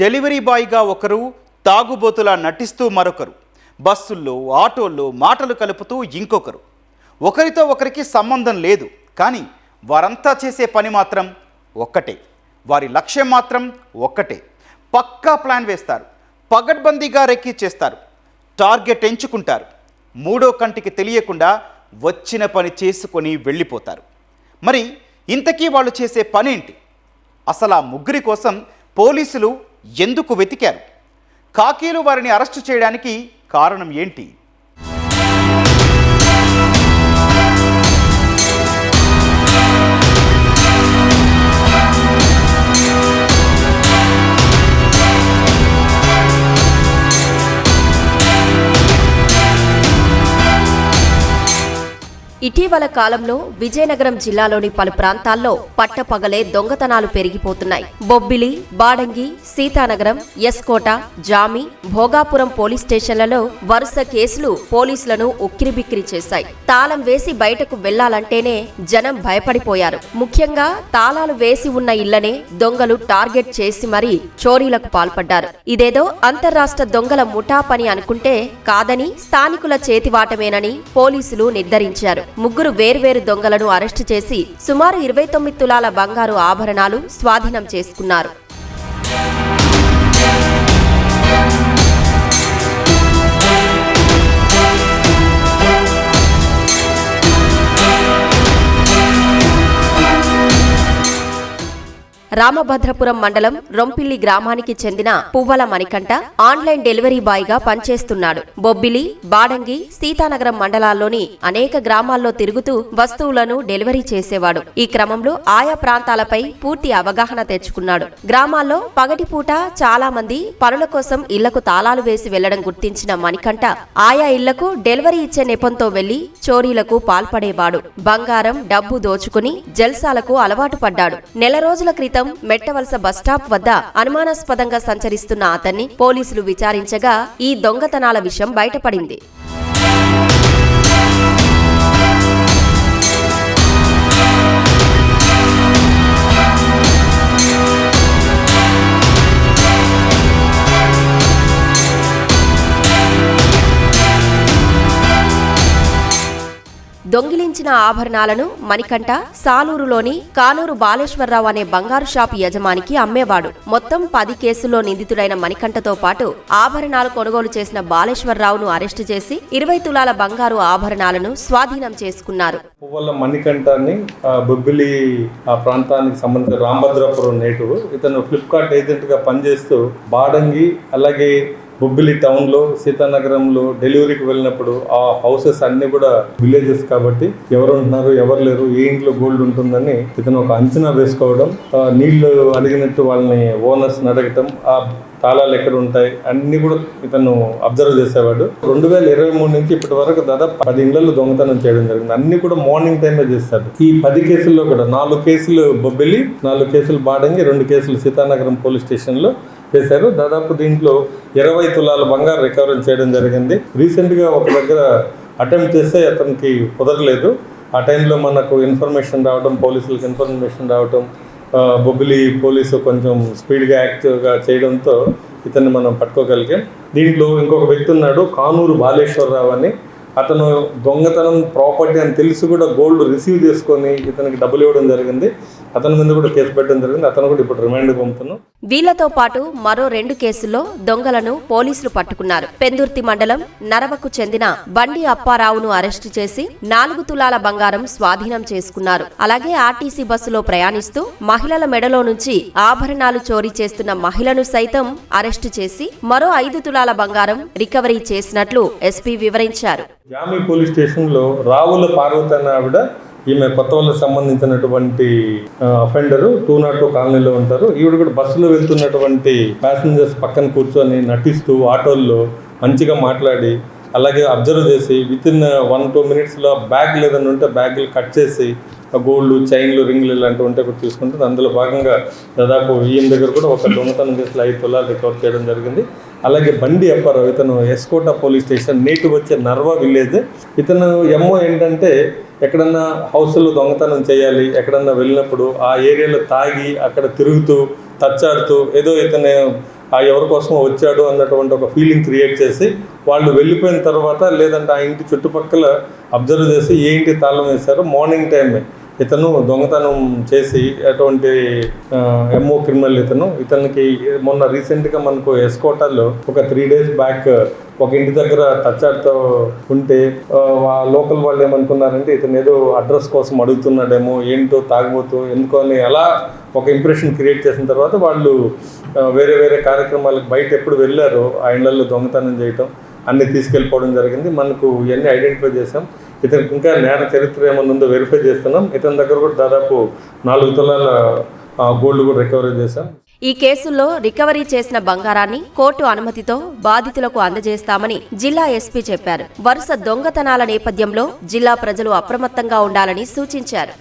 Delivery బాయ్గా ఒకరు, తాగుబోతులా నటిస్తూ మరొకరు, బస్సుల్లో ఆటోల్లో మాటలు కలుపుతూ ఇంకొకరు. ఒకరితో ఒకరికి సంబంధం లేదు, కానీ వారంతా చేసే పని మాత్రం ఒక్కటే. వారి లక్ష్యం మాత్రం ఒక్కటే. పక్కా ప్లాన్ వేస్తారు, పగడ్బందీగా రెక్కీ చేస్తారు, టార్గెట్ ఎంచుకుంటారు. మూడో కంటికి తెలియకుండా వచ్చిన పని చేసుకొని వెళ్ళిపోతారు. మరి ఇంతకీ వాళ్ళు చేసే పనేంటి? అసలు ఆ ముగ్గురి కోసం పోలీసులు ఎందుకు వెతికారు? ఖాకీలు వారిని అరెస్టు చేయడానికి కారణం ఏంటి? ఇటీవల కాలంలో విజయనగరం జిల్లాలోని పలు ప్రాంతాల్లో పట్టపగలే దొంగతనాలు పెరిగిపోతున్నాయి. బొబ్బిలి, బాడంగి, సీతానగరం, ఎస్కోట, జామి, భోగాపురం పోలీస్ స్టేషన్లలో వరుస కేసులు పోలీసులను ఉక్కిరిబిక్కిరి చేశాయి. తాళం వేసి బయటకు వెళ్లాలంటేనే జనం భయపడిపోయారు. ముఖ్యంగా తాళాలు వేసి ఉన్న ఇళ్లనే దొంగలు టార్గెట్ చేసి మరీ చోరీలకు పాల్పడ్డారు. ఇదేదో అంతర్రాష్ట్ర దొంగల ముఠా పని అనుకుంటే కాదని, స్థానికుల చేతివాటమేనని పోలీసులు నిర్ధారించారు. ముగ్గురు వేర్వేరు దొంగలను అరెస్టు చేసి సుమారు 29 తులాల బంగారు ఆభరణాలు స్వాధీనం చేసుకున్నారు. రామభద్రపురం మండలం రొంపిల్లి గ్రామానికి చెందిన పువ్వల మణికంఠ ఆన్లైన్ డెలివరీ బాయ్ గా పనిచేస్తున్నాడు. బొబ్బిలి, బాడంగి, సీతానగరం మండలాల్లోని అనేక గ్రామాల్లో తిరుగుతూ వస్తువులను డెలివరీ చేసేవాడు. ఈ క్రమంలో ఆయా ప్రాంతాలపై పూర్తి అవగాహన తెచ్చుకున్నాడు. గ్రామాల్లో పగటిపూట చాలా మంది పనుల కోసం ఇళ్లకు తాళాలు వేసి వెళ్లడం గుర్తించిన మణికంఠ ఆయా ఇళ్లకు డెలివరీ ఇచ్చే నెపంతో వెళ్లి చోరీలకు పాల్పడేవాడు. బంగారం, డబ్బు దోచుకుని జల్సాలకు అలవాటు పడ్డాడు. నెల రోజుల క్రితం మెట్టవలస బస్టాప్ వద్ద అనుమానాస్పదంగా సంచరిస్తున్న అతన్ని పోలీసులు విచారించగా ఈ దొంగతనాల విషయం బయటపడింది. దొంగిలించిన ఆభరణాలను మణికంఠ సాలూరులోని కానూరు బాలేశ్వరరావు అనే బంగారు షాపు యజమానికి అమ్మేవాడు. మొత్తం 10 కేసుల్లో నిందితుడైన మణికంఠతో పాటు ఆభరణాలు కొనుగోలు చేసిన బాలేశ్వరరావును అరెస్టు చేసి 20 తులాల బంగారు ఆభరణాలను స్వాధీనం చేసుకున్నారు. పువ్వల మణికంఠని బొబ్బిలి ఆ ప్రాంతానికి సంబంధించిన రామభద్రపురం నేటివ్. ఇతను ఫ్లిప్కార్ట్ ఏజెంట్ గా పనిచేస్తూ బాడంగి అలాగే బొబ్బిలి టౌన్లో, సీతానగరంలో డెలివరీకి వెళ్ళినప్పుడు ఆ హౌసెస్ అన్ని కూడా విలేజెస్ కాబట్టి ఎవరు ఉంటున్నారు, ఎవరు లేరు, ఏ ఇంట్లో గోల్డ్ ఉంటుందని ఇతను ఒక అంచనా వేసుకోవడం, నీళ్లు అడిగినట్టు వాళ్ళని ఓనర్స్ అడగటం, ఆ తాళాలు ఎక్కడ ఉంటాయి అన్ని కూడా ఇతను అబ్జర్వ్ చేసేవాడు. 2023 నుంచి ఇప్పటి వరకు దాదాపు 10 ఇళ్లలో దొంగతనం చేయడం జరిగింది. అన్ని కూడా మార్నింగ్ టైమే చేస్తాడు. ఈ 10 కేసుల్లో కూడా 4 కేసులు బొబ్బిలి, 4 కేసులు బాడంగి, 2 కేసులు సీతానగరం పోలీస్ స్టేషన్లో చేశారు. దాదాపు దీంట్లో 20 తులాల బంగారు రికవరీ చేయడం జరిగింది. రీసెంట్గా ఒక దగ్గర అటెంప్ట్ చేస్తే అతనికి కుదరలేదు. ఆ టైంలో మనకు ఇన్ఫర్మేషన్ రావడం, పోలీసులకు ఇన్ఫర్మేషన్ రావడం, బొబ్బిలి పోలీసు కొంచెం స్పీడ్గా యాక్టివ్గా చేయడంతో ఇతన్ని మనం పట్టుకోగలిగాం. దీంట్లో ఇంకొక వ్యక్తి ఉన్నాడు, కానూరు బాలేశ్వరరావు అని. అతను దొంగతనం ప్రాపర్టీ అని తెలిసి కూడా గోల్డ్ రిసీవ్ చేసుకొని ఇతనికి డబ్బులు ఇవ్వడం జరిగింది. అతని మీద కూడా కేసు పెట్టడం జరిగింది. అతను కూడా ఇప్పుడు రిమాండ్ పంపుతున్నాం. వీళ్లతో పాటు మరో 2 కేసుల్లో దొంగలను పోలీసులు పట్టుకున్నారు. పెందుర్తి మండలం నరవకు చెందిన బండి అప్పారావును అరెస్టు చేసి 4 తులాల బంగారం స్వాధీనం చేసుకున్నారు. అలాగే ఆర్టీసీ బస్సులో ప్రయాణిస్తూ మహిళల మెడలో నుంచి ఆభరణాలు చోరీ చేస్తున్న మహిళను సైతం అరెస్టు చేసి మరో 5 తులాల బంగారం రికవరీ చేసినట్లు ఎస్పీ వివరించారు. జామి పోలీస్ స్టేషన్లో రావుల పార్వతి అనే ఆవిడ, ఈమె కొత్తవాళ్ళకి సంబంధించినటువంటి అఫెండరు, 202 కాలనీలో ఉంటారు. ఈవిడ కూడా బస్సులో వెళ్తున్నటువంటి ప్యాసింజర్స్ పక్కన కూర్చొని నటిస్తూ ఆటోల్లో మంచిగా మాట్లాడి అలాగే అబ్జర్వ్ చేసి వితిన్ 1-2 మినిట్స్లో బ్యాగ్ లేదని ఉంటే బ్యాగులు కట్ చేసి గోల్డ్, చైన్లు, రింగ్లు ఇలాంటివి ఉంటే కూడా తీసుకుంటుంది. అందులో భాగంగా దాదాపు ఈయన దగ్గర కూడా ఒక దొంగతనం చేసి 5 తులాలు రికవర్ చేయడం జరిగింది. అలాగే బండి అప్పారావు, ఇతను ఎస్కోట పోలీస్ స్టేషన్, నేటివ్ వచ్చే నర్వా విలేజ్. ఇతను ఎంఓ ఏంటంటే ఎక్కడన్నా హౌస్లో దొంగతనం చేయాలి, ఎక్కడన్నా వెళ్ళినప్పుడు ఆ ఏరియాలో తాగి అక్కడ తిరుగుతూ తచ్చాడుతూ ఏదో ఇతను ఎవరి కోసమో వచ్చాడు అన్నటువంటి ఒక ఫీలింగ్ క్రియేట్ చేసి వాళ్ళు వెళ్ళిపోయిన తర్వాత లేదంటే ఆ ఇంటి చుట్టుపక్కల అబ్జర్వ్ చేసి ఏ ఇంటి తాళం వేశారో మార్నింగ్ టైమే ఇతను దొంగతనం చేసి అటువంటి ఎంఓ క్రిమినల్ ఇతనికి మొన్న రీసెంట్గా మనకు ఎస్కోటాలో ఒక 3 days బ్యాక్ ఒక ఇంటి దగ్గర టచ్తో ఉంటే లోకల్ వాళ్ళు ఏమనుకున్నారంటే ఇతను ఏదో అడ్రస్ కోసం అడుగుతున్నాడేమో, ఏంటో తాగుబోతూ ఎందుకో అని అలా ఒక ఇంప్రెషన్ క్రియేట్ చేసిన తర్వాత వాళ్ళు వేరే వేరే కార్యక్రమాలకు బయట ఎప్పుడు వెళ్ళారో ఆ ఇళ్లలో దొంగతనం చేయటం అన్నీ తీసుకెళ్ళిపోవడం జరిగింది. మనకు ఇవన్నీ ఐడెంటిఫై చేసాం. ఇతనికి ఇంకా నేర చరిత్ర ఏమన్నా ఉందో వెరిఫై చేస్తున్నాం. ఇతని దగ్గర కూడా దాదాపు 4 తులాల గోల్డ్ కూడా రికవరీ చేశాం. ఈ కేసుల్లో రికవరీ చేసిన బంగారాన్ని కోర్టు అనుమతితో బాధితులకు అందజేస్తామని జిల్లా ఎస్పీ చెప్పారు. వరుస దొంగతనాల నేపథ్యంలో జిల్లా ప్రజలు అప్రమత్తంగా ఉండాలని సూచించారు.